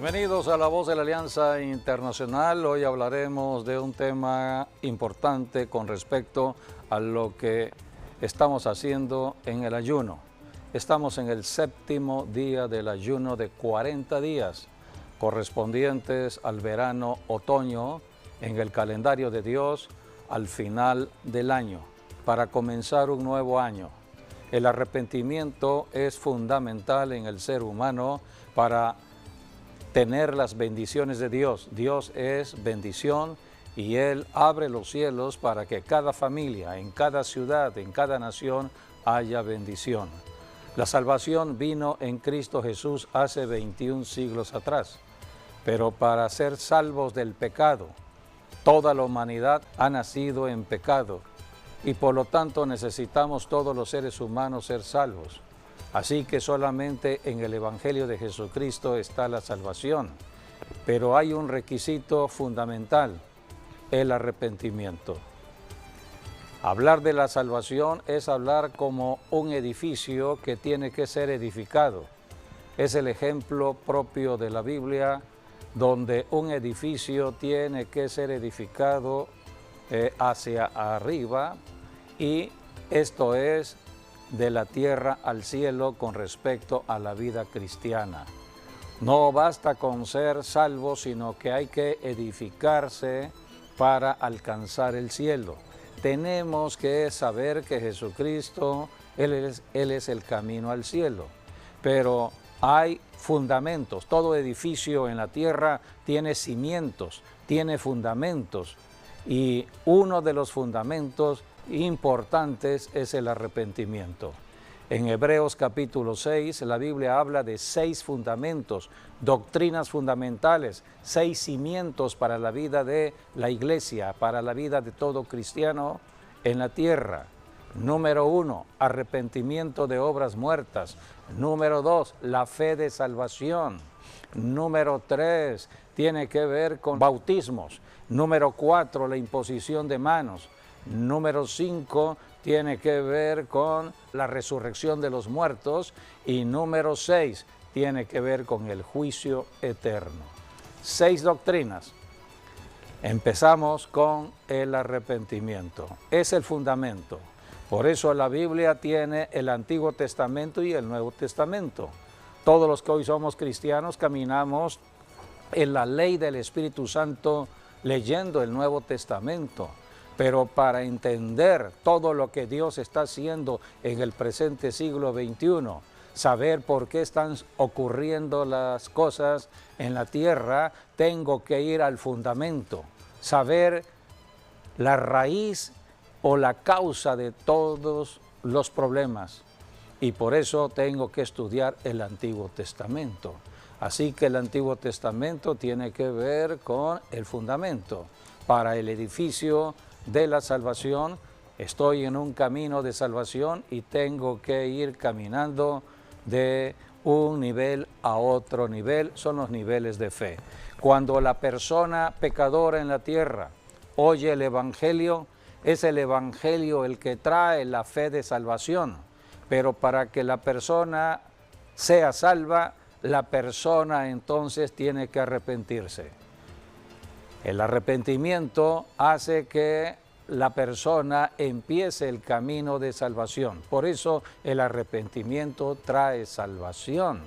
Bienvenidos a La Voz de la Alianza Internacional. Hoy hablaremos de un tema importante con respecto a lo que estamos haciendo en el ayuno. Estamos en el 7º día del ayuno de 40 días, correspondientes al verano-otoño en el calendario de Dios al final del año, para comenzar un nuevo año. El arrepentimiento es fundamental en el ser humano para tener las bendiciones de Dios. Dios es bendición y Él abre los cielos para que cada familia, en cada ciudad, en cada nación haya bendición. La salvación vino en Cristo Jesús hace 21 siglos atrás, pero para ser salvos del pecado, toda la humanidad ha nacido en pecado y por lo tanto necesitamos todos los seres humanos ser salvos. Así que solamente en el Evangelio de Jesucristo está la salvación, pero hay un requisito fundamental, el arrepentimiento. Hablar de la salvación es hablar como un edificio que tiene que ser edificado. Es el ejemplo propio de la Biblia, donde un edificio tiene que ser edificado hacia arriba, y esto es de la tierra al cielo con respecto a la vida cristiana. No basta con ser salvo, sino que hay que edificarse para alcanzar el cielo. Tenemos que saber que Jesucristo, Él es el camino al cielo, pero hay fundamentos. Todo edificio en la tierra tiene cimientos, tiene fundamentos, y uno de los fundamentos importantes es el arrepentimiento. En Hebreos capítulo 6, la Biblia habla de 6 fundamentos, doctrinas fundamentales, 6 cimientos para la vida de la iglesia, para la vida de todo cristiano en la tierra. Número 1, arrepentimiento de obras muertas. Número 2, la fe de salvación. Número 3, tiene que ver con bautismos. Número 4, la imposición de manos. Número 5, tiene que ver con la resurrección de los muertos. Y número 6, tiene que ver con el juicio eterno. 6 doctrinas. Empezamos con el arrepentimiento. Es el fundamento. Por eso la Biblia tiene el Antiguo Testamento y el Nuevo Testamento. Todos los que hoy somos cristianos caminamos en la ley del Espíritu Santo leyendo el Nuevo Testamento. Pero para entender todo lo que Dios está haciendo en el presente siglo XXI, saber por qué están ocurriendo las cosas en la tierra, tengo que ir al fundamento, saber la raíz o la causa de todos los problemas. Y por eso tengo que estudiar el Antiguo Testamento. Así que el Antiguo Testamento tiene que ver con el fundamento. Para el edificio de la salvación, estoy en un camino de salvación y tengo que ir caminando de un nivel a otro nivel. Son los niveles de fe. Cuando la persona pecadora en la tierra oye el Evangelio, es el Evangelio el que trae la fe de salvación. Pero para que la persona sea salva, la persona entonces tiene que arrepentirse. El arrepentimiento hace que la persona empiece el camino de salvación. Por eso el arrepentimiento trae salvación.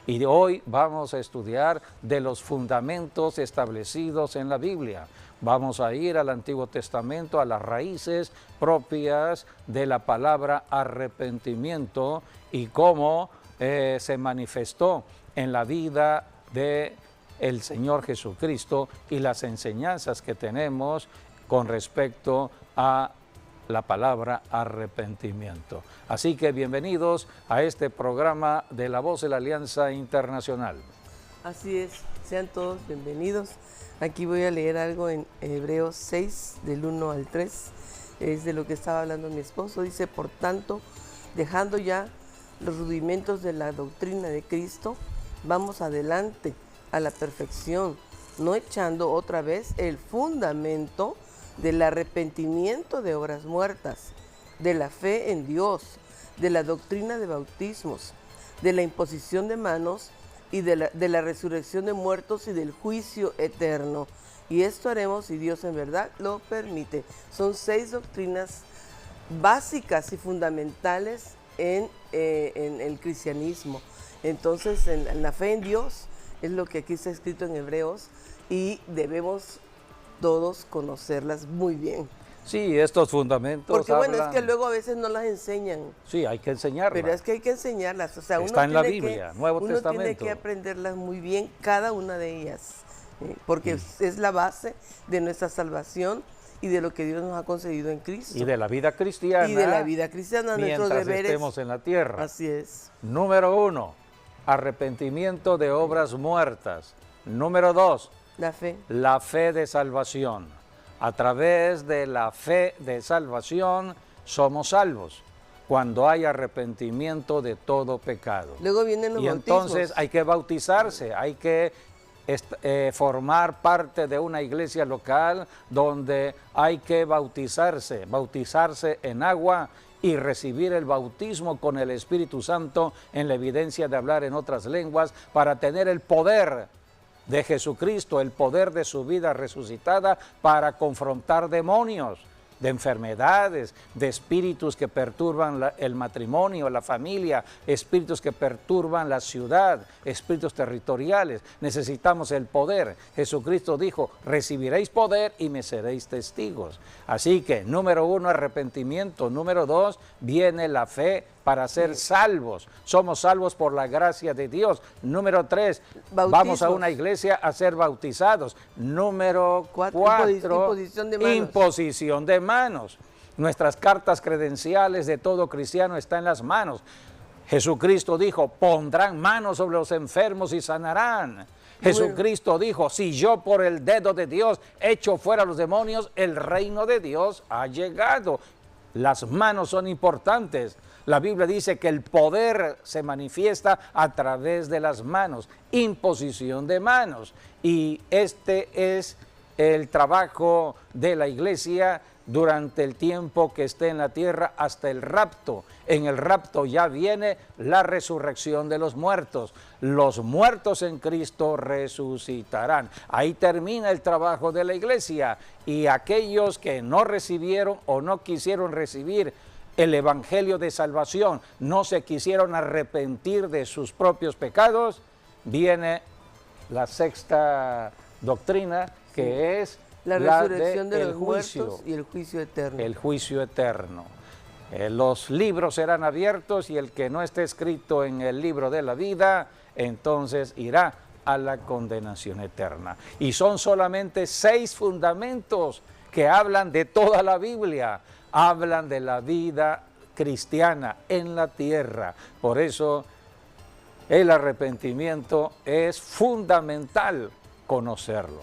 Y hoy vamos a estudiar de los fundamentos establecidos en la Biblia. Vamos a ir al Antiguo Testamento, a las raíces propias de la palabra arrepentimiento y cómo se manifestó en la vida de el Señor Jesucristo y las enseñanzas que tenemos con respecto a la palabra arrepentimiento. Así que bienvenidos a este programa de La Voz de la Alianza Internacional. Así es, sean todos bienvenidos. Aquí voy a leer algo en Hebreos 6, del 1 al 3. Es de lo que estaba hablando mi esposo. Dice, por tanto, dejando ya los rudimentos de la doctrina de Cristo, vamos adelante a la perfección, no echando otra vez el fundamento del arrepentimiento de obras muertas, de la fe en Dios, de la doctrina de bautismos, de la imposición de manos, y de la resurrección de muertos y del juicio eterno. Y esto haremos si Dios en verdad lo permite. Son 6 doctrinas básicas y fundamentales en el cristianismo. Entonces, en la fe en Dios es lo que aquí está escrito en Hebreos y debemos todos conocerlas muy bien. Sí, estos fundamentos Porque bueno, hablan... es que luego a veces no las enseñan. Sí, hay que enseñarlas. Pero es que hay que enseñarlas. O sea, Está en la Biblia, Nuevo Testamento. Uno tiene que aprenderlas muy bien, cada una de ellas. Porque es la base de nuestra salvación y de lo que Dios nos ha concedido en Cristo. Y de la vida cristiana. Y de la vida cristiana, nuestros mientras deberes. estemos en la tierra. Así es. Número 1, arrepentimiento de obras muertas. Número 2, La fe. la fe de salvación. A través de la fe de salvación somos salvos cuando hay arrepentimiento de todo pecado. Luego vienen los y bautismos. entonces hay que bautizarse, hay que formar parte de una iglesia local donde hay que bautizarse en agua y recibir el bautismo con el Espíritu Santo en la evidencia de hablar en otras lenguas para tener el poder de Jesucristo, el poder de su vida resucitada para confrontar demonios, de enfermedades, de espíritus que perturban el matrimonio, la familia, espíritus que perturban la ciudad, espíritus territoriales. Necesitamos el poder. Jesucristo dijo, recibiréis poder y me seréis testigos. Así que, número 1, arrepentimiento. Número 2, viene la fe para ser salvos. Somos salvos por la gracia de Dios. Número 3, vamos a una iglesia a ser bautizados. Número 4, imposición de manos. Nuestras cartas credenciales de todo cristiano están en las manos. Jesucristo dijo, pondrán manos sobre los enfermos y sanarán. Jesucristo dijo, si yo por el dedo de Dios echo fuera los demonios, el reino de Dios ha llegado. Las manos son importantes. La Biblia dice que el poder se manifiesta a través de las manos, imposición de manos. Y este es el trabajo de la iglesia durante el tiempo que esté en la tierra hasta el rapto. En el rapto ya viene la resurrección de los muertos. Los muertos en Cristo resucitarán. Ahí termina el trabajo de la iglesia. Y aquellos que no recibieron o no quisieron recibir el evangelio de salvación, no se quisieron arrepentir de sus propios pecados, viene la 6ª doctrina, que es la resurrección de los muertos y el juicio eterno. El juicio eterno. Los libros serán abiertos y el que no esté escrito en el libro de la vida, entonces irá a la condenación eterna. Y son solamente 6 fundamentos que hablan de toda la Biblia, hablan de la vida cristiana en la tierra. Por eso el arrepentimiento es fundamental conocerlo.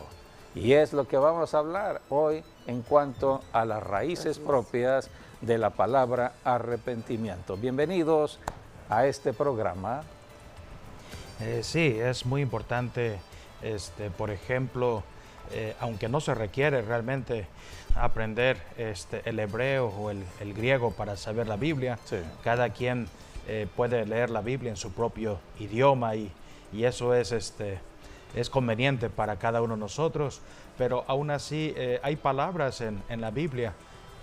Y es lo que vamos a hablar hoy en cuanto a las raíces propias de la palabra arrepentimiento. Bienvenidos a este programa. Sí, es muy importante, por ejemplo, aunque no se requiere realmente aprender el hebreo o el griego para saber la Biblia, sí. Cada quien puede leer la Biblia en su propio idioma y eso es conveniente para cada uno de nosotros, pero aún así hay palabras en la Biblia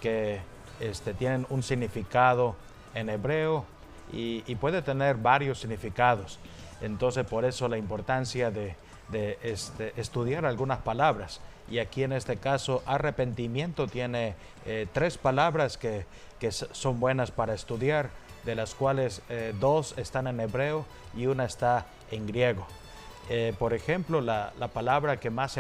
que tienen un significado en hebreo y puede tener varios significados. Entonces, por eso la importancia de estudiar algunas palabras. Y aquí en este caso, arrepentimiento tiene 3 palabras que son buenas para estudiar, de las cuales 2 están en hebreo y 1 está en griego. Por ejemplo, la palabra que más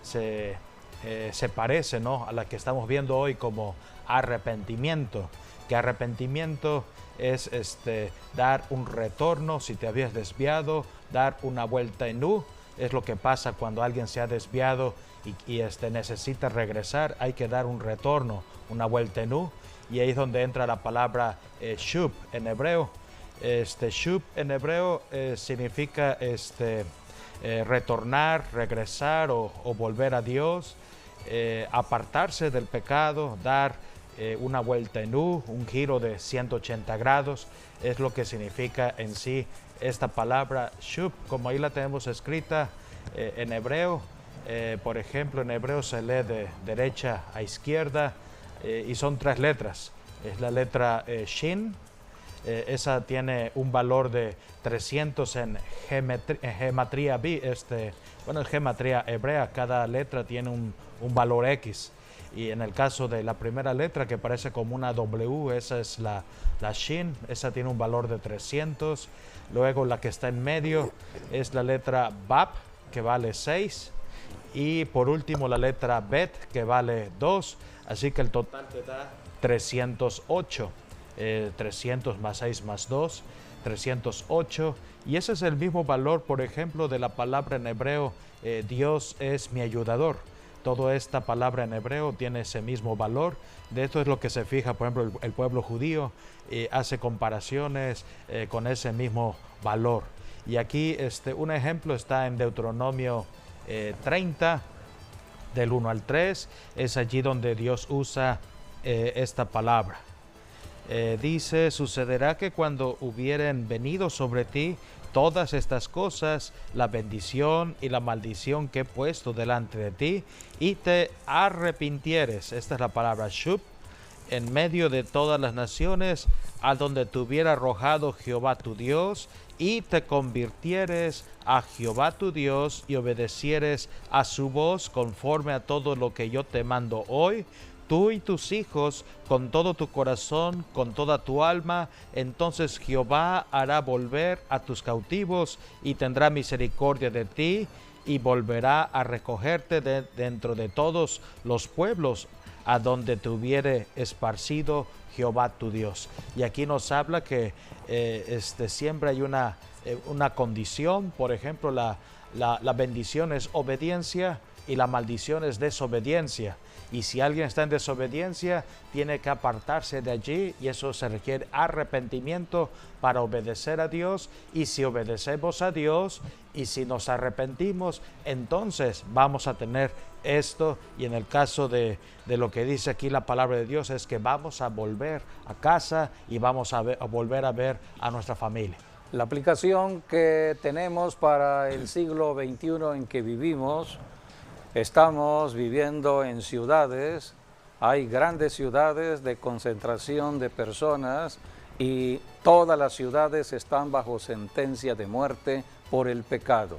se parece, ¿no?, a la que estamos viendo hoy como arrepentimiento, que arrepentimiento es dar un retorno si te habías desviado, dar una vuelta en U. Es lo que pasa cuando alguien se ha desviado y necesita regresar, hay que dar un retorno, una vuelta en U, y ahí es donde entra la palabra shub en hebreo. Shub en hebreo significa retornar, regresar o volver a Dios, apartarse del pecado, dar una vuelta en U, un giro de 180 grados, es lo que significa en sí esta palabra shub, como ahí la tenemos escrita en hebreo. Por ejemplo, en hebreo se lee de derecha a izquierda y son 3 letras. Es la letra Shin. Esa tiene un valor de 300 en gematría en gematría hebrea. Cada letra tiene un valor X. Y en el caso de la primera letra, que parece como una W, esa es la Shin. Esa tiene un valor de 300. Luego la que está en medio es la letra Bab, que vale 6. Y por último la letra Bet, que vale 2. Así que el total te da 308. 300 más 6 más 2, 308. Y ese es el mismo valor, por ejemplo, de la palabra en hebreo, Dios es mi ayudador. Toda esta palabra en hebreo tiene ese mismo valor. De esto es lo que se fija, por ejemplo, el pueblo judío hace comparaciones con ese mismo valor. Y aquí un ejemplo está en Deuteronomio 30, del 1 al 3. Es allí donde Dios usa esta palabra. Dice, sucederá que cuando hubieren venido sobre ti todas estas cosas, la bendición y la maldición que he puesto delante de ti, y te arrepintieres, esta es la palabra shub, en medio de todas las naciones, a donde te hubiera arrojado Jehová tu Dios, y te convirtieres a Jehová tu Dios, y obedecieres a su voz conforme a todo lo que yo te mando hoy, tú y tus hijos, con todo tu corazón, con toda tu alma, entonces Jehová hará volver a tus cautivos y tendrá misericordia de ti y volverá a recogerte dentro de todos los pueblos a donde te hubiere esparcido Jehová tu Dios. Y aquí nos habla que siempre hay una condición. Por ejemplo, la bendición es obediencia y la maldición es desobediencia. Y si alguien está en desobediencia, tiene que apartarse de allí, y eso se requiere arrepentimiento para obedecer a Dios. Y si obedecemos a Dios y si nos arrepentimos, entonces vamos a tener esto. Y en el caso de lo que dice aquí la palabra de Dios, es que vamos a volver a casa y vamos a volver a ver a nuestra familia. La aplicación que tenemos para el siglo XXI en que vivimos, estamos viviendo en ciudades, hay grandes ciudades de concentración de personas y todas las ciudades están bajo sentencia de muerte por el pecado.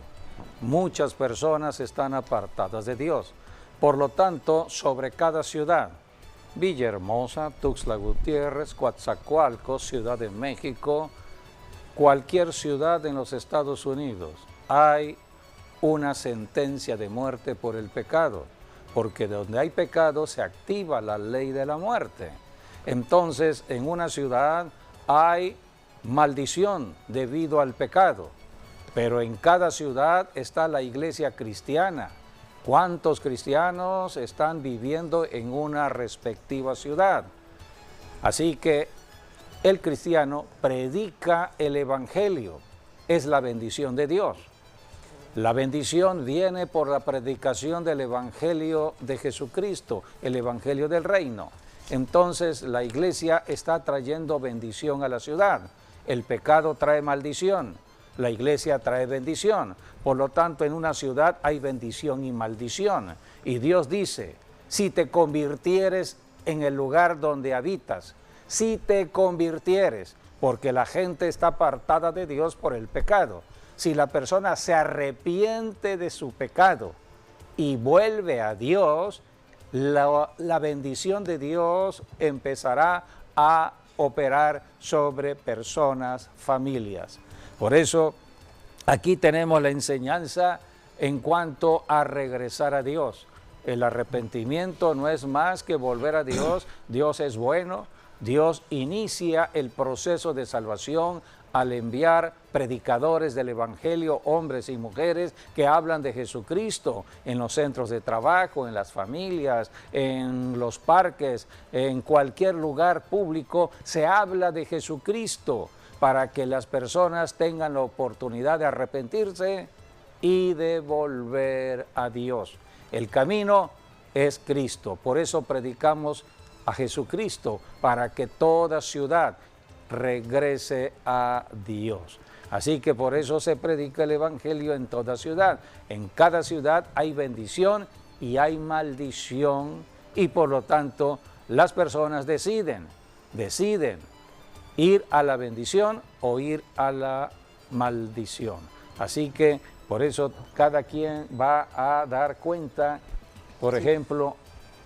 Muchas personas están apartadas de Dios. Por lo tanto, sobre cada ciudad, Villahermosa, Tuxtla Gutiérrez, Coatzacoalcos, Ciudad de México, cualquier ciudad en los Estados Unidos, hay una sentencia de muerte por el pecado, porque donde hay pecado se activa la ley de la muerte. Entonces, en una ciudad hay maldición debido al pecado, pero en cada ciudad está la iglesia cristiana. ¿Cuántos cristianos están viviendo en una respectiva ciudad? Así que el cristiano predica el evangelio, es la bendición de Dios. La bendición viene por la predicación del evangelio de Jesucristo, el evangelio del reino. Entonces la iglesia está trayendo bendición a la ciudad. El pecado trae maldición, la iglesia trae bendición. Por lo tanto, en una ciudad hay bendición y maldición. Y Dios dice, si te convirtieres en el lugar donde habitas, si te convirtieres, porque la gente está apartada de Dios por el pecado. Si la persona se arrepiente de su pecado y vuelve a Dios, la bendición de Dios empezará a operar sobre personas, familias. Por eso, aquí tenemos la enseñanza en cuanto a regresar a Dios. El arrepentimiento no es más que volver a Dios. Dios es bueno. Dios inicia el proceso de salvación al enviar predicadores del evangelio, hombres y mujeres que hablan de Jesucristo en los centros de trabajo, en las familias, en los parques, en cualquier lugar público, se habla de Jesucristo para que las personas tengan la oportunidad de arrepentirse y de volver a Dios. El camino es Cristo, por eso predicamos a Jesucristo, para que toda ciudad regrese a Dios. Así que por eso se predica el Evangelio en toda ciudad. En cada ciudad hay bendición y hay maldición, y por lo tanto las personas deciden ir a la bendición o ir a la maldición. Así que por eso cada quien va a dar cuenta, por ejemplo,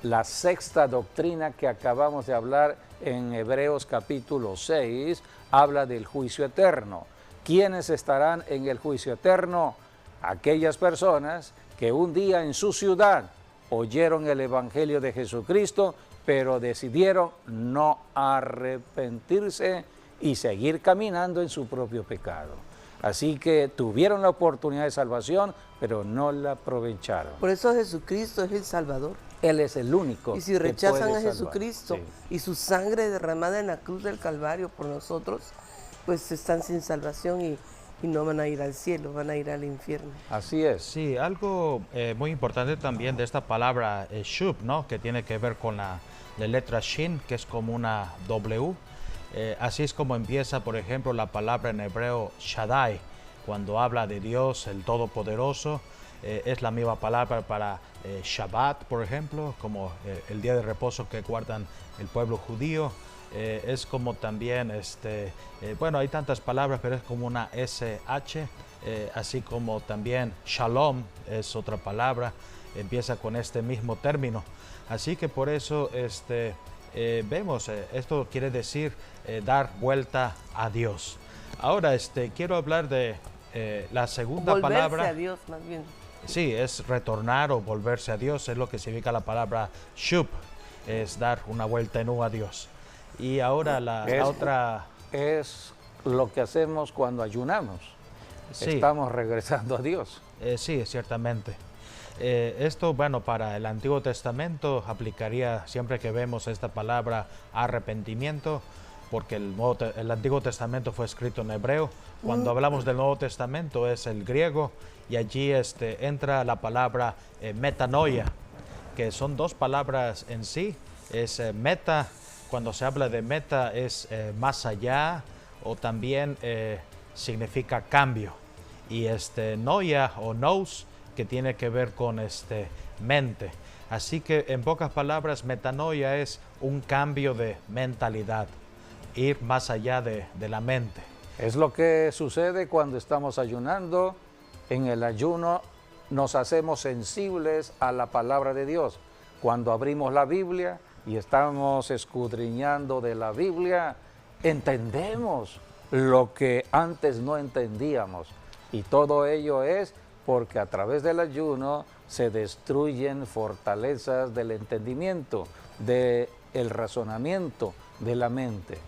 la sexta doctrina que acabamos de hablar en Hebreos capítulo 6, habla del juicio eterno. ¿Quiénes estarán en el juicio eterno? Aquellas personas que un día en su ciudad oyeron el Evangelio de Jesucristo, pero decidieron no arrepentirse y seguir caminando en su propio pecado. Así que tuvieron la oportunidad de salvación, pero no la aprovecharon. Por eso Jesucristo es el Salvador. Él es el único. Y si rechazan a salvar. Jesucristo y su sangre derramada en la cruz del Calvario por nosotros, pues están sin salvación y no van a ir al cielo, van a ir al infierno. Así es. Sí, algo muy importante también de esta palabra shub, ¿no? Que tiene que ver con la letra shin, que es como una W. Así es como empieza, por ejemplo, la palabra en hebreo Shaddai, cuando habla de Dios, el Todopoderoso. Es la misma palabra para Shabbat, por ejemplo, como el día de reposo que guardan el pueblo judío. Es como también, bueno, hay tantas palabras, pero es como una SH, así como también Shalom es otra palabra, empieza con este mismo término. Así que por eso vemos, esto quiere decir dar vuelta a Dios. Ahora quiero hablar de la segunda palabra. Volverse a Dios, más bien. Sí, es retornar o volverse a Dios, es lo que significa la palabra shub, es dar una vuelta en U a Dios. Y ahora la otra... Es lo que hacemos cuando ayunamos. Sí. Estamos regresando a Dios. Sí, ciertamente. Esto, bueno, para el Antiguo Testamento aplicaría siempre que vemos esta palabra arrepentimiento, porque el Antiguo Testamento fue escrito en hebreo. Cuando hablamos del Nuevo Testamento es el griego, y allí entra la palabra metanoia, que son dos palabras en sí. Es meta, cuando se habla de meta es más allá, o también significa cambio. Y noia o nous, que tiene que ver con mente. Así que en pocas palabras, metanoia es un cambio de mentalidad, ir más allá de la mente. Es lo que sucede cuando estamos ayunando. En el ayuno nos hacemos sensibles a la palabra de Dios. Cuando abrimos la Biblia y estamos escudriñando de la Biblia, entendemos lo que antes no entendíamos. Y todo ello es porque a través del ayuno se destruyen fortalezas del entendimiento, del razonamiento, de la mente.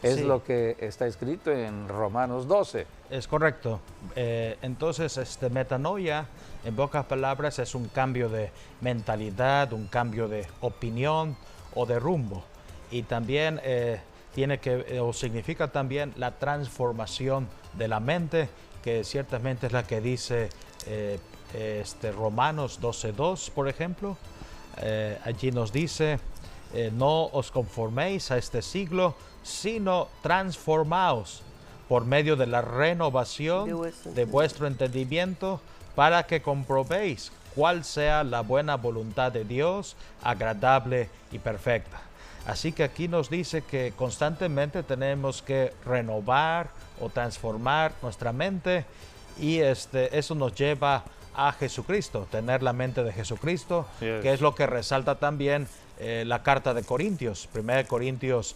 Es lo que está escrito en Romanos 12. Es correcto. Entonces, metanoia, en pocas palabras, es un cambio de mentalidad, un cambio de opinión o de rumbo. Y también significa también la transformación de la mente, que ciertamente es la que dice Romanos 12:2, por ejemplo. Allí nos dice, no os conforméis a este siglo, sino transformaos por medio de la renovación de vuestro entendimiento, para que comprobéis cuál sea la buena voluntad de Dios, agradable y perfecta. Así que aquí nos dice que constantemente tenemos que renovar o transformar nuestra mente, y eso nos lleva a Jesucristo, tener la mente de Jesucristo, que es lo que resalta también la carta de Corintios, 1 Corintios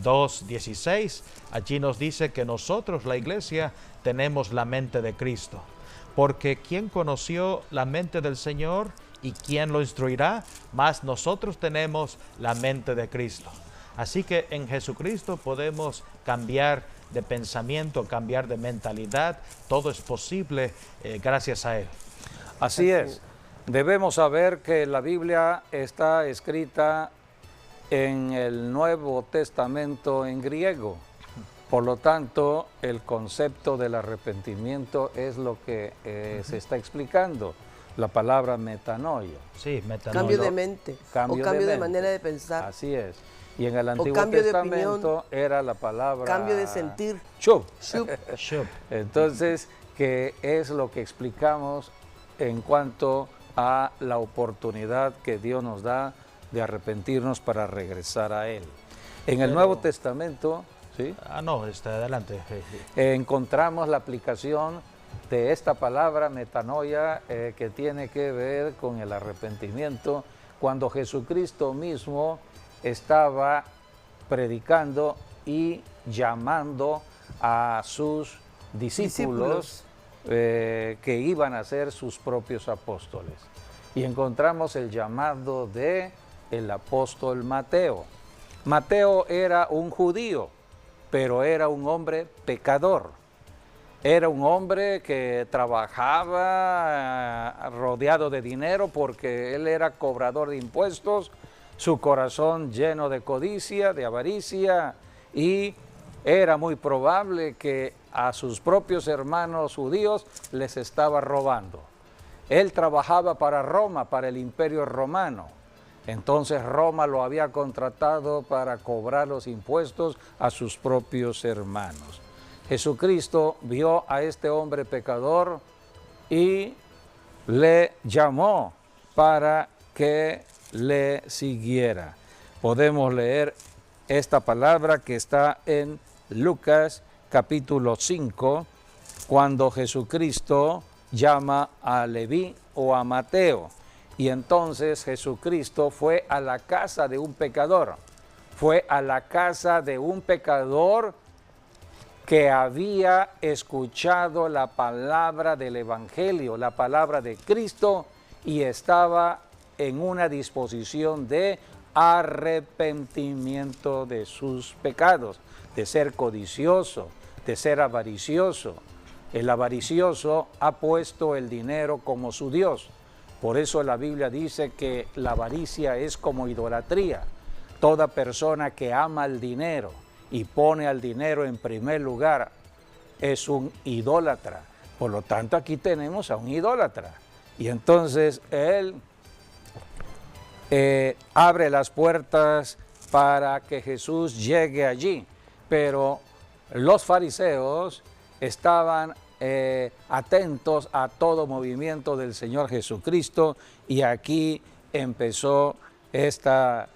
2:16. Allí nos dice que nosotros, la iglesia, tenemos la mente de Cristo, porque ¿quién conoció la mente del Señor y quién lo instruirá? Mas nosotros tenemos la mente de Cristo. Así que en Jesucristo podemos cambiar de pensamiento, cambiar de mentalidad. Todo es posible gracias a Él. Así es. Debemos saber que la Biblia está escrita en el Nuevo Testamento en griego. Por lo tanto, el concepto del arrepentimiento es lo que se está explicando. La palabra metanoia. Sí, metanoia. Cambio de mente, cambio de manera de pensar. Así es. Y en el Antiguo cambio de Testamento opinión, era la palabra... cambio de sentir. Shuv. Shuv. Shuv. Entonces, que es lo que explicamos en cuanto a la oportunidad que Dios nos da de arrepentirnos para regresar a Él. En el Nuevo Testamento, ¿sí? No, adelante. Encontramos la aplicación de esta palabra metanoia que tiene que ver con el arrepentimiento, cuando Jesucristo mismo estaba predicando y llamando a sus discípulos. Que iban a ser sus propios apóstoles. Y encontramos el llamado de el apóstol Mateo. Mateo era un judío, pero era un hombre pecador. Era un hombre que trabajaba rodeado de dinero porque él era cobrador de impuestos, su corazón lleno de codicia, de avaricia, y era muy probable que a sus propios hermanos judíos les estaba robando. Él trabajaba para Roma, para el Imperio Romano. Entonces Roma lo había contratado para cobrar los impuestos a sus propios hermanos. Jesucristo vio a este hombre pecador y le llamó para que le siguiera. Podemos leer esta palabra que está en Lucas capítulo 5, cuando Jesucristo llama a Leví o a Mateo. Y entonces Jesucristo fue a la casa de un pecador. Fue a la casa de un pecador que había escuchado la palabra del Evangelio, la palabra de Cristo, y estaba en una disposición de arrepentimiento de sus pecados, de ser codicioso, de ser avaricioso. El avaricioso ha puesto el dinero como su Dios. Por eso la Biblia dice que la avaricia es como idolatría. Toda persona que ama el dinero y pone al dinero en primer lugar es un idólatra. Por lo tanto, aquí tenemos a un idólatra. Y entonces él abre las puertas para que Jesús llegue allí. Pero los fariseos estaban atentos a todo movimiento del Señor Jesucristo, y aquí empezó esta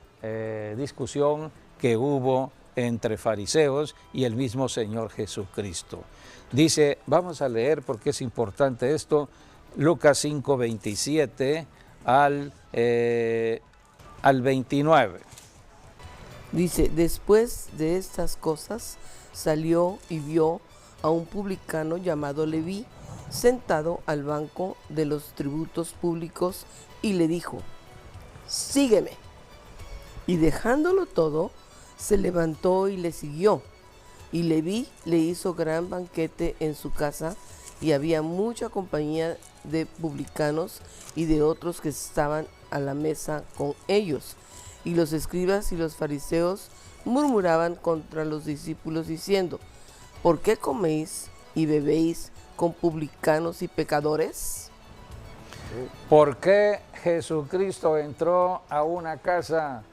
discusión que hubo entre fariseos y el mismo Señor Jesucristo. Dice, vamos a leer porque es importante esto, Lucas 5, 27 al 29. Dice, después de estas cosas salió y vio a un publicano llamado Leví sentado al banco de los tributos públicos y le dijo, sígueme. Y dejándolo todo, se levantó y le siguió. Y Leví le hizo gran banquete en su casa, y había mucha compañía de publicanos y de otros que estaban a la mesa con ellos. Y los escribas y los fariseos murmuraban contra los discípulos diciendo, ¿por qué coméis y bebéis con publicanos y pecadores? ¿Por qué Jesucristo entró a una casa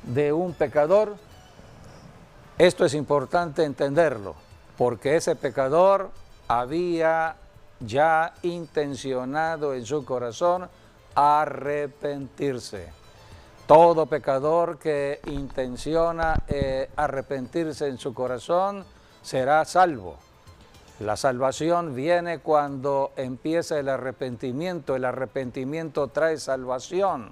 de un pecador? Esto es importante entenderlo, porque ese pecador había ya intencionado en su corazón arrepentirse. Todo pecador que intenciona arrepentirse en su corazón será salvo. La salvación viene cuando empieza el arrepentimiento. El arrepentimiento trae salvación.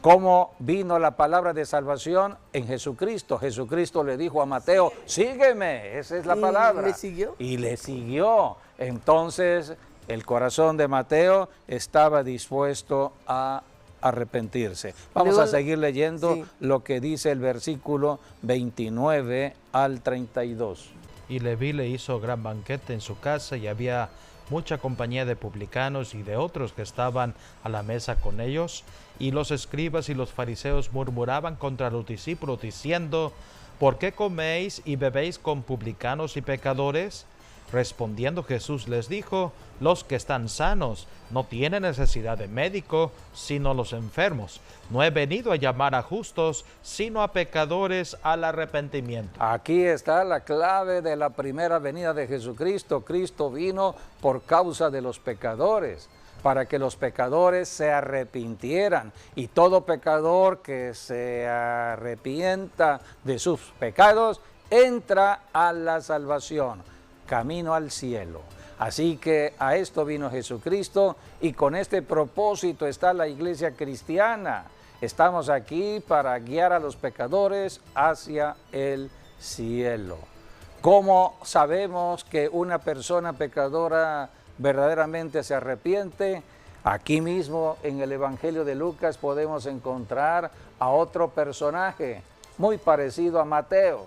¿Cómo vino la palabra de salvación? En Jesucristo. Jesucristo le dijo a Mateo, sígueme, esa es la palabra. ¿Y le siguió? Y le siguió. Entonces el corazón de Mateo estaba dispuesto a arrepentirse. Vamos Luego, a seguir leyendo sí, lo que dice el versículo 29 al 32. Y Leví le hizo gran banquete en su casa, y había mucha compañía de publicanos y de otros que estaban a la mesa con ellos. Y los escribas y los fariseos murmuraban contra los discípulos, diciendo, ¿por qué coméis y bebéis con publicanos y pecadores? Respondiendo Jesús les dijo: los que están sanos no tienen necesidad de médico, sino los enfermos. No he venido a llamar a justos, sino a pecadores al arrepentimiento. Aquí está la clave de la primera venida de Jesucristo. Cristo vino por causa de los pecadores, para que los pecadores se arrepintieran. Y todo pecador que se arrepienta de sus pecados entra a la salvación, camino al cielo. Así que a esto vino Jesucristo y con este propósito está la iglesia cristiana. Estamos aquí para guiar a los pecadores hacia el cielo. ¿Cómo sabemos que una persona pecadora verdaderamente se arrepiente? Aquí mismo en el Evangelio de Lucas podemos encontrar a otro personaje muy parecido a Mateo.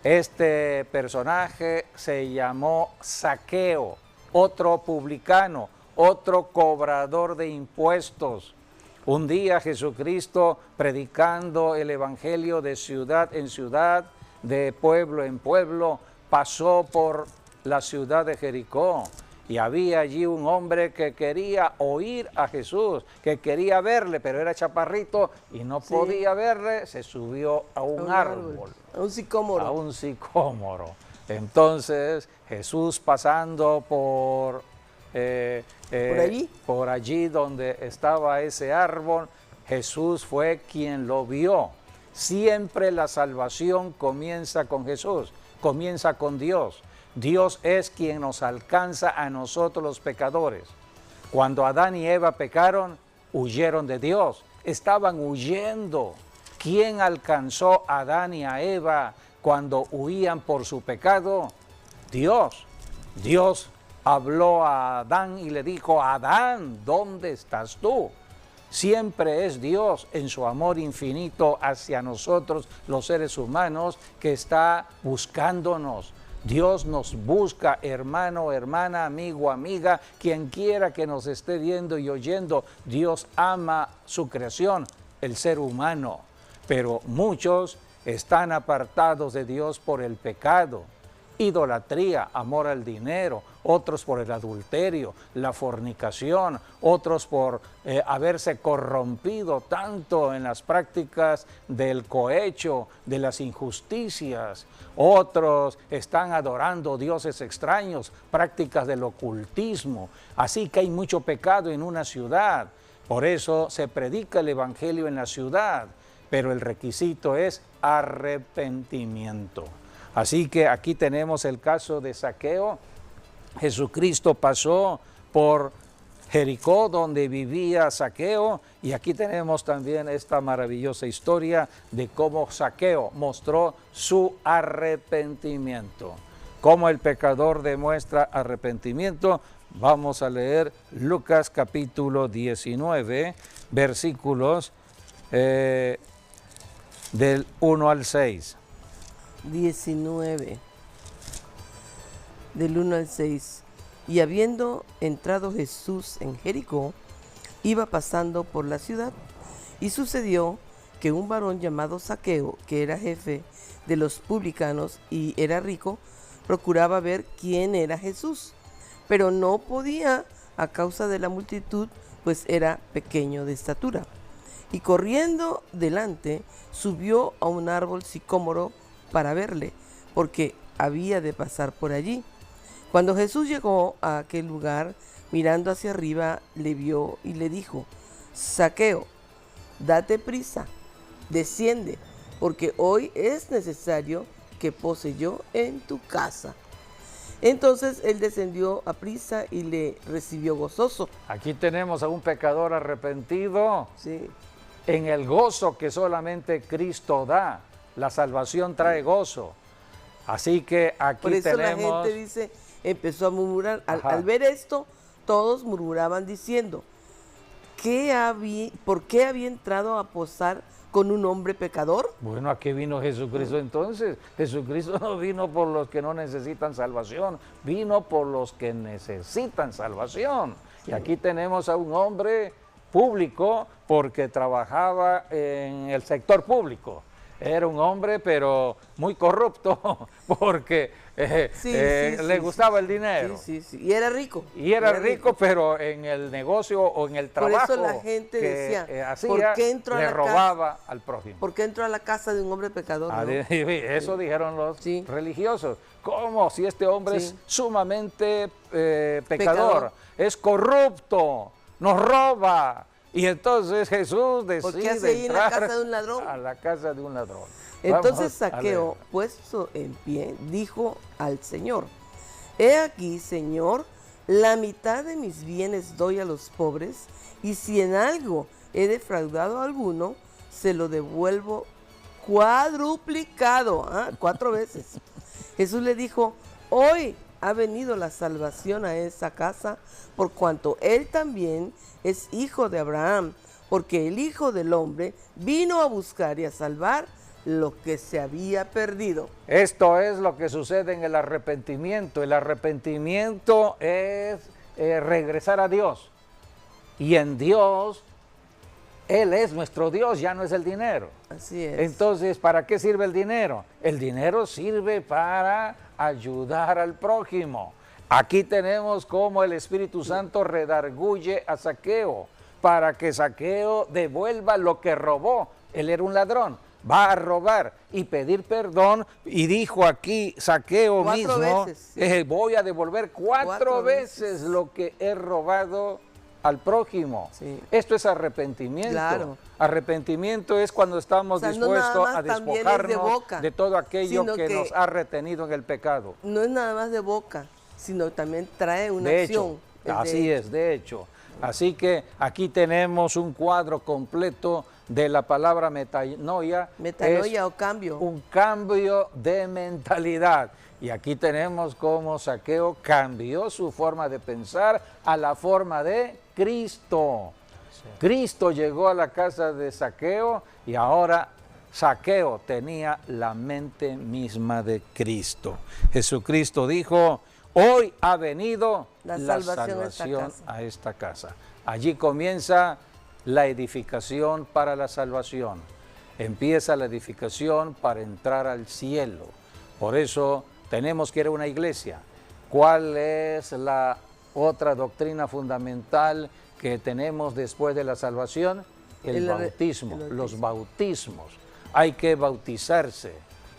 Este personaje se llamó Zaqueo, otro publicano, otro cobrador de impuestos. Un día Jesucristo, predicando el Evangelio de ciudad en ciudad, de pueblo en pueblo, pasó por la ciudad de Jericó. Y había allí un hombre que quería oír a Jesús, que quería verle, pero era chaparrito y no podía verle, se subió a un árbol. A un sicómoro. A un sicómoro. Entonces Jesús pasando por allí donde estaba ese árbol, Jesús fue quien lo vio. Siempre la salvación comienza con Jesús, comienza con Dios. Dios es quien nos alcanza a nosotros los pecadores. Cuando Adán y Eva pecaron, huyeron de Dios, estaban huyendo. ¿Quién alcanzó a Adán y a Eva cuando huían por su pecado? Dios. Dios habló a Adán y le dijo: Adán, ¿dónde estás tú? Siempre es Dios en su amor infinito hacia nosotros, los seres humanos, que está buscándonos. Dios nos busca, hermano, hermana, amigo, amiga, quien quiera que nos esté viendo y oyendo. Dios ama su creación, el ser humano, pero muchos están apartados de Dios por el pecado, idolatría, amor al dinero, otros por el adulterio, la fornicación, otros por haberse corrompido tanto en las prácticas del cohecho, de las injusticias. Otros están adorando dioses extraños, prácticas del ocultismo. Así que hay mucho pecado en una ciudad. Por eso se predica el evangelio en la ciudad, pero el requisito es arrepentimiento. Así que aquí tenemos el caso de Zaqueo. Jesucristo pasó por Jericó, donde vivía Zaqueo, y aquí tenemos también esta maravillosa historia de cómo Zaqueo mostró su arrepentimiento. Cómo el pecador demuestra arrepentimiento. Vamos a leer Lucas capítulo 19, versículos del 1 al 6. 19, del 1 al 6. Y habiendo entrado Jesús en Jericó, iba pasando por la ciudad, y sucedió que un varón llamado Zaqueo, que era jefe de los publicanos y era rico, procuraba ver quién era Jesús, pero no podía a causa de la multitud, pues era pequeño de estatura. Y corriendo delante, subió a un árbol sicómoro para verle, porque había de pasar por allí. Cuando Jesús llegó a aquel lugar, mirando hacia arriba, le vio y le dijo: Zaqueo, date prisa, desciende, porque hoy es necesario que pose yo en tu casa. Entonces él descendió a prisa y le recibió gozoso. Aquí tenemos a un pecador arrepentido, Sí. en el gozo que solamente Cristo da. La salvación trae gozo. Así que aquí Por eso tenemos... la gente dice, empezó a murmurar. Ajá. Al ver esto, todos murmuraban diciendo: ¿por qué había entrado a posar con un hombre pecador? Bueno, ¿a qué vino Jesucristo entonces? Jesucristo no vino por los que no necesitan salvación, vino por los que necesitan salvación. Y aquí tenemos a un hombre público porque trabajaba en el sector público. Era un hombre pero muy corrupto porque le gustaba el dinero. Sí. Y era rico. Y era rico, pero en el negocio o en el trabajo por eso la gente decía, hacía, ¿por qué entró le robaba al prójimo. ¿Por qué entró a la casa de un hombre pecador? ¿No? Eso dijeron los religiosos. ¿Cómo? Si este hombre es sumamente pecador, es corrupto, nos roba. Y entonces Jesús decide entrar en la casa de un ladrón. A la casa de un ladrón. Entonces Zaqueo, puesto en pie, dijo al Señor: He aquí, Señor, la mitad de mis bienes doy a los pobres, y si en algo he defraudado a alguno, se lo devuelvo cuadruplicado, 4 veces. Jesús le dijo: Hoy ha venido la salvación a esa casa, por cuanto él también es hijo de Abraham, porque el Hijo del Hombre vino a buscar y a salvar lo que se había perdido. Esto es lo que sucede en el arrepentimiento. El arrepentimiento es regresar a Dios. Y en Dios, Él es nuestro Dios, ya no es el dinero. Así es. Entonces, ¿para qué sirve el dinero? El dinero sirve para ayudar al prójimo. Aquí tenemos cómo el Espíritu Santo redarguye a Zaqueo para que Zaqueo devuelva lo que robó. Él era un ladrón, va a robar y pedir perdón, y dijo aquí Zaqueo 4 mismo, veces, voy a devolver 4 veces lo que he robado al prójimo. Sí. Esto es arrepentimiento. Claro. Arrepentimiento es cuando estamos dispuestos a despojarnos de todo aquello que nos ha retenido en el pecado. No es nada más de boca, sino también trae una acción. De hecho. Así que aquí tenemos un cuadro completo de la palabra metanoia. Metanoia o cambio. Un cambio de mentalidad. Y aquí tenemos cómo Zaqueo cambió su forma de pensar a la forma de Cristo. Sí. Cristo llegó a la casa de Zaqueo y ahora Zaqueo tenía la mente misma de Cristo. Jesucristo dijo: hoy ha venido la salvación a esta casa. Allí comienza la edificación para la salvación. Empieza la edificación para entrar al cielo. Por eso tenemos que ir a una iglesia. ¿Cuál es la otra doctrina fundamental que tenemos después de la salvación? El bautismo, los bautismos. Hay que bautizarse.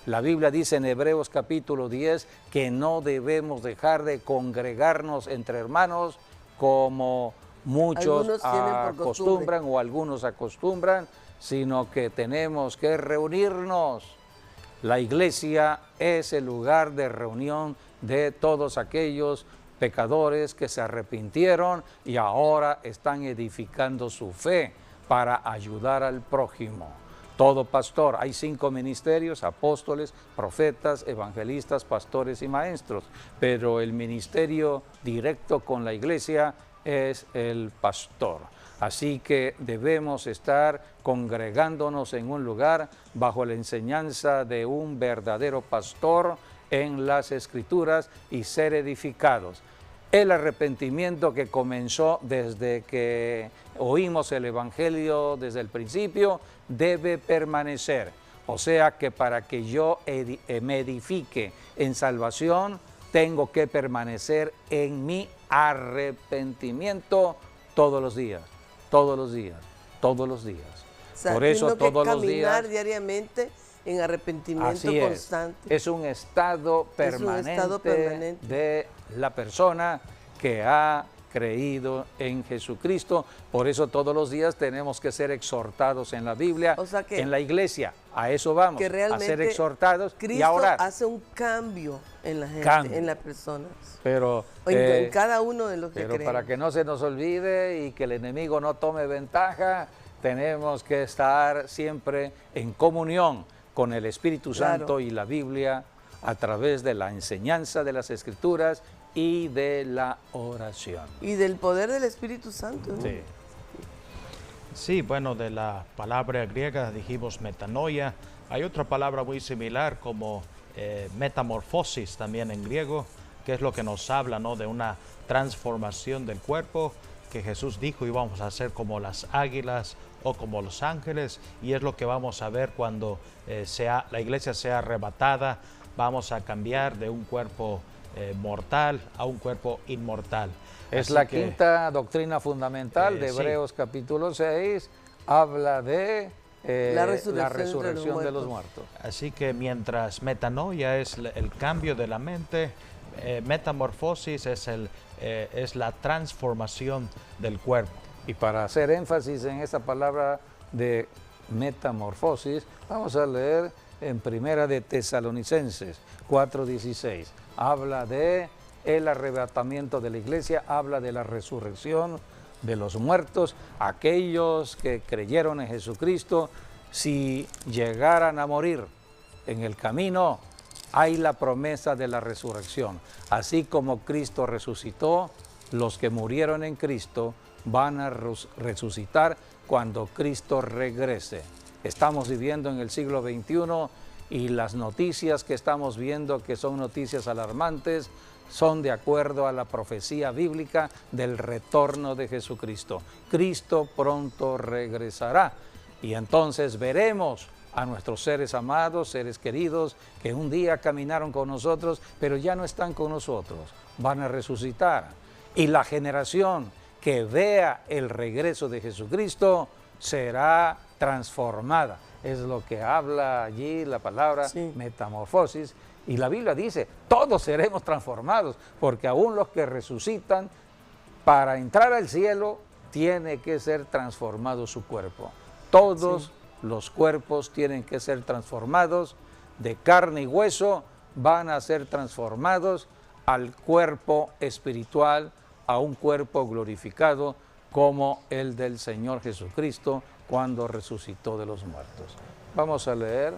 La Biblia dice en Hebreos capítulo 10 que no debemos dejar de congregarnos entre hermanos como muchos acostumbran o algunos acostumbran, sino que tenemos que reunirnos. La iglesia es el lugar de reunión de todos aquellos pecadores que se arrepintieron y ahora están edificando su fe para ayudar al prójimo. Todo pastor, hay 5 ministerios: apóstoles, profetas, evangelistas, pastores y maestros, pero el ministerio directo con la iglesia es el pastor. Así que debemos estar congregándonos en un lugar bajo la enseñanza de un verdadero pastor en las Escrituras y ser edificados. El arrepentimiento que comenzó desde que oímos el Evangelio desde el principio debe permanecer. O sea que para que yo me edifique en salvación, tengo que permanecer en mi arrepentimiento todos los días, todos los días, todos los días. O sea, por eso todos los días. Caminar diariamente en arrepentimiento constante. Es un estado permanente de la persona que ha creído en Jesucristo. Por eso todos los días tenemos que ser exhortados en la Biblia, o sea que, en la iglesia. A eso vamos, a ser exhortados Cristo y a orar. Hace un cambio en la gente, en las personas. Pero, en cada uno de los que creen. Pero para que no se nos olvide y que el enemigo no tome ventaja, tenemos que estar siempre en comunión con el Espíritu Santo y la Biblia a través de la enseñanza de las Escrituras y de la oración. Y del poder del Espíritu Santo, ¿no? Sí. Sí, bueno, de la palabra griega dijimos metanoia. Hay otra palabra muy similar como metamorfosis también en griego, que es lo que nos habla, ¿no?, de una transformación del cuerpo, que Jesús dijo íbamos a ser como las águilas o como los ángeles, y es lo que vamos a ver cuando la iglesia sea arrebatada vamos a cambiar de un cuerpo mortal a un cuerpo inmortal. Es Así la que, quinta doctrina fundamental de sí. Hebreos capítulo 6, habla de La la resurrección resurrección de de los los muertos. Así que mientras metanoia es el cambio de la mente, metamorfosis es la transformación del cuerpo. Y para hacer énfasis en esa palabra de metamorfosis, vamos a leer en Primera de Tesalonicenses 4:16. Habla de el arrebatamiento de la iglesia, habla de la resurrección de los muertos, aquellos que creyeron en Jesucristo, si llegaran a morir en el camino, hay la promesa de la resurrección. Así como Cristo resucitó, los que murieron en Cristo van a resucitar cuando Cristo regrese. Estamos viviendo en el siglo XXI y las noticias que estamos viendo, que son noticias alarmantes, son de acuerdo a la profecía bíblica del retorno de Jesucristo. Cristo pronto regresará y entonces veremos a nuestros seres amados, seres queridos, que un día caminaron con nosotros, pero ya no están con nosotros, van a resucitar. Y la generación que vea el regreso de Jesucristo será transformada. Es lo que habla allí la palabra metamorfosis. Y la Biblia dice, todos seremos transformados, porque aún los que resucitan, para entrar al cielo, tiene que ser transformado su cuerpo. Todos los cuerpos tienen que ser transformados, de carne y hueso, van a ser transformados al cuerpo espiritual, a un cuerpo glorificado como el del Señor Jesucristo cuando resucitó de los muertos. Vamos a leer.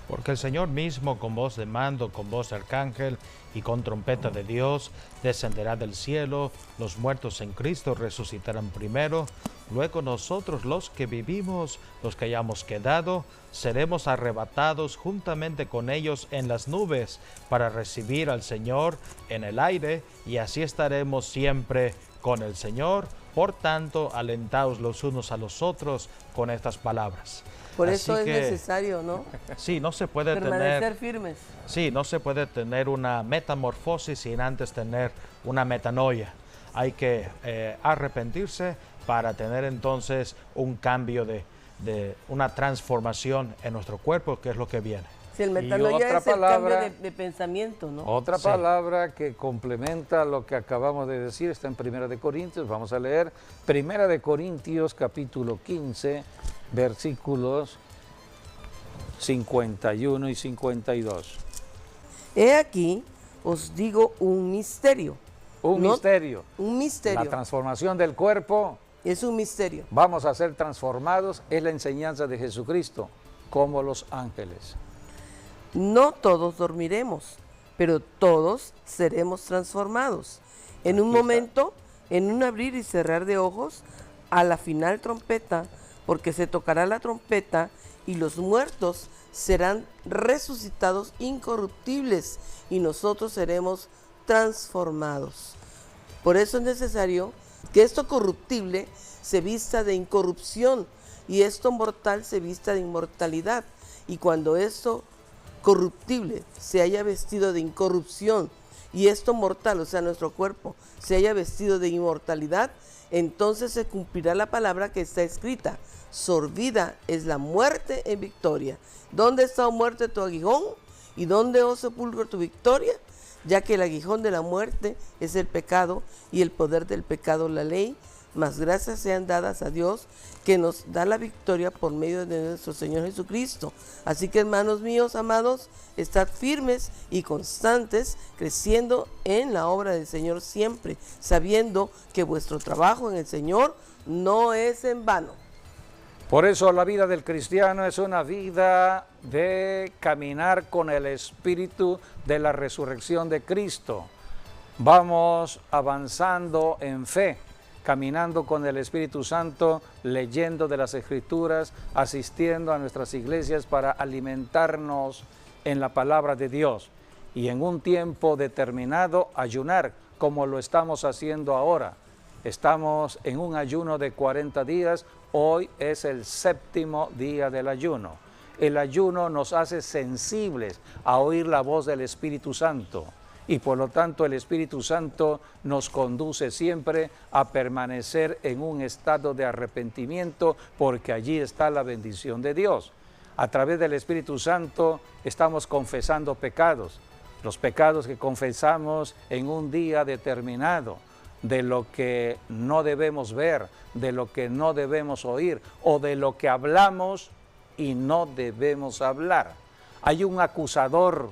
Porque el Señor mismo, con voz de mando, con voz de arcángel y con trompeta de Dios, descenderá del cielo, los muertos en Cristo resucitarán primero, luego nosotros los que vivimos, los que hayamos quedado, seremos arrebatados juntamente con ellos en las nubes para recibir al Señor en el aire, y así estaremos siempre con el Señor. Por tanto, alentaos los unos a los otros con estas palabras. Por eso es necesario, ¿no? Sí, no se puede permanecer firmes. Sí, no se puede tener una metamorfosis sin antes tener una metanoia. Hay que arrepentirse para tener entonces un cambio de una transformación en nuestro cuerpo, que es lo que viene. Si el metanoia es el cambio de pensamiento, ¿no? Otra palabra que complementa lo que acabamos de decir está en Primera de Corintios. Vamos a leer Primera de Corintios capítulo 15, versículos 51 y 52. He aquí, os digo un misterio. Un misterio. Un misterio. La transformación del cuerpo. Es un misterio. Vamos a ser transformados, es la enseñanza de Jesucristo, como los ángeles. No todos dormiremos, pero todos seremos transformados. En un momento, en un abrir y cerrar de ojos, a la final trompeta, porque se tocará la trompeta y los muertos serán resucitados incorruptibles y nosotros seremos transformados. Por eso es necesario que esto corruptible se vista de incorrupción y esto mortal se vista de inmortalidad. Y cuando esto corruptible se haya vestido de incorrupción y esto mortal, o sea nuestro cuerpo, se haya vestido de inmortalidad, entonces se cumplirá la palabra que está escrita: sorbida es la muerte en victoria. ¿Dónde está, oh muerte, tu aguijón? ¿Y dónde, oh sepulcro, tu victoria? Ya que el aguijón de la muerte es el pecado y el poder del pecado la ley, mas gracias sean dadas a Dios que nos da la victoria por medio de nuestro Señor Jesucristo. Así que, hermanos míos amados, estad firmes y constantes, creciendo en la obra del Señor siempre, sabiendo que vuestro trabajo en el Señor no es en vano. Por eso la vida del cristiano es una vida de caminar con el espíritu de la resurrección de Cristo. Vamos avanzando en fe, caminando con el Espíritu Santo, leyendo de las Escrituras, asistiendo a nuestras iglesias para alimentarnos en la palabra de Dios. Y en un tiempo determinado ayunar, como lo estamos haciendo ahora. Estamos en un ayuno de 40 días, hoy es el 7º día del ayuno. el ayuno nos hace sensibles a oír la voz del Espíritu Santo. Y por lo tanto el Espíritu Santo nos conduce siempre a permanecer en un estado de arrepentimiento, porque allí está la bendición de Dios. A través del Espíritu Santo estamos confesando pecados, los pecados que confesamos en un día determinado, de lo que no debemos ver, de lo que no debemos oír, o de lo que hablamos y no debemos hablar. Hay un acusador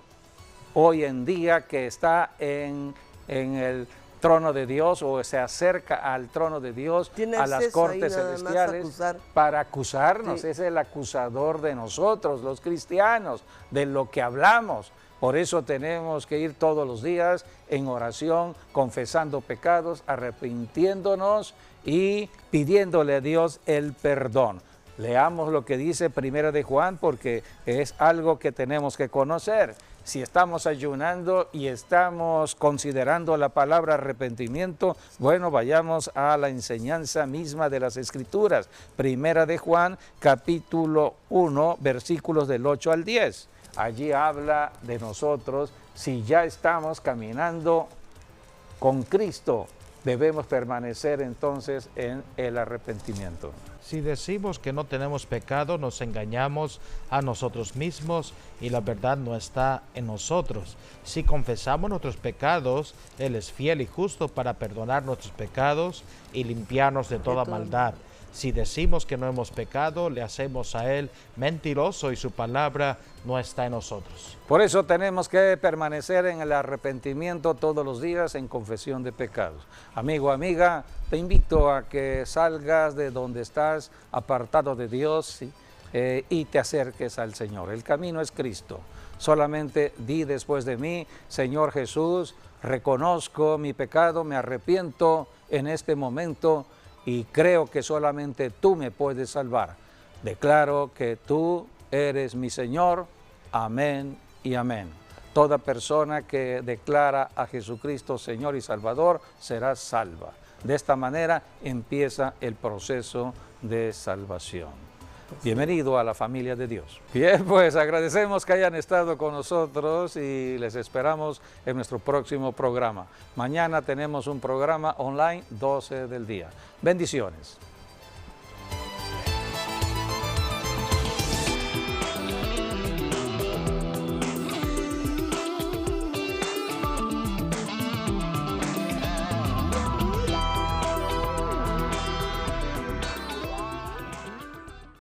hoy en día que está en el trono de Dios, o se acerca al trono de Dios, a las cortes celestiales, para acusarnos. Sí. Es el acusador de nosotros, los cristianos, de lo que hablamos. Por eso tenemos que ir todos los días en oración, confesando pecados, arrepintiéndonos y pidiéndole a Dios el perdón. Leamos lo que dice Primera de Juan, porque es algo que tenemos que conocer. Si estamos ayunando y estamos considerando la palabra arrepentimiento, bueno, vayamos a la enseñanza misma de las Escrituras. Primera de Juan, capítulo 1, versículos del 8 al 10. Allí habla de nosotros, si ya estamos caminando con Cristo, debemos permanecer entonces en el arrepentimiento. Si decimos que no tenemos pecado, nos engañamos a nosotros mismos y la verdad no está en nosotros. Si confesamos nuestros pecados, Él es fiel y justo para perdonar nuestros pecados y limpiarnos de toda maldad. Si decimos que no hemos pecado, le hacemos a Él mentiroso y su palabra no está en nosotros. Por eso tenemos que permanecer en el arrepentimiento todos los días, en confesión de pecados. Amigo, amiga, te invito a que salgas de donde estás, apartado de Dios, y te acerques al Señor. El camino es Cristo. Solamente di después de mí: Señor Jesús, reconozco mi pecado, me arrepiento en este momento, y creo que solamente tú me puedes salvar. Declaro que tú eres mi Señor. Amén y amén. Toda persona que declara a Jesucristo Señor y Salvador será salva. De esta manera empieza el proceso de salvación. Bienvenido a la familia de Dios. Bien, pues agradecemos que hayan estado con nosotros y les esperamos en nuestro próximo programa. Mañana tenemos un programa online 12 del día. Bendiciones.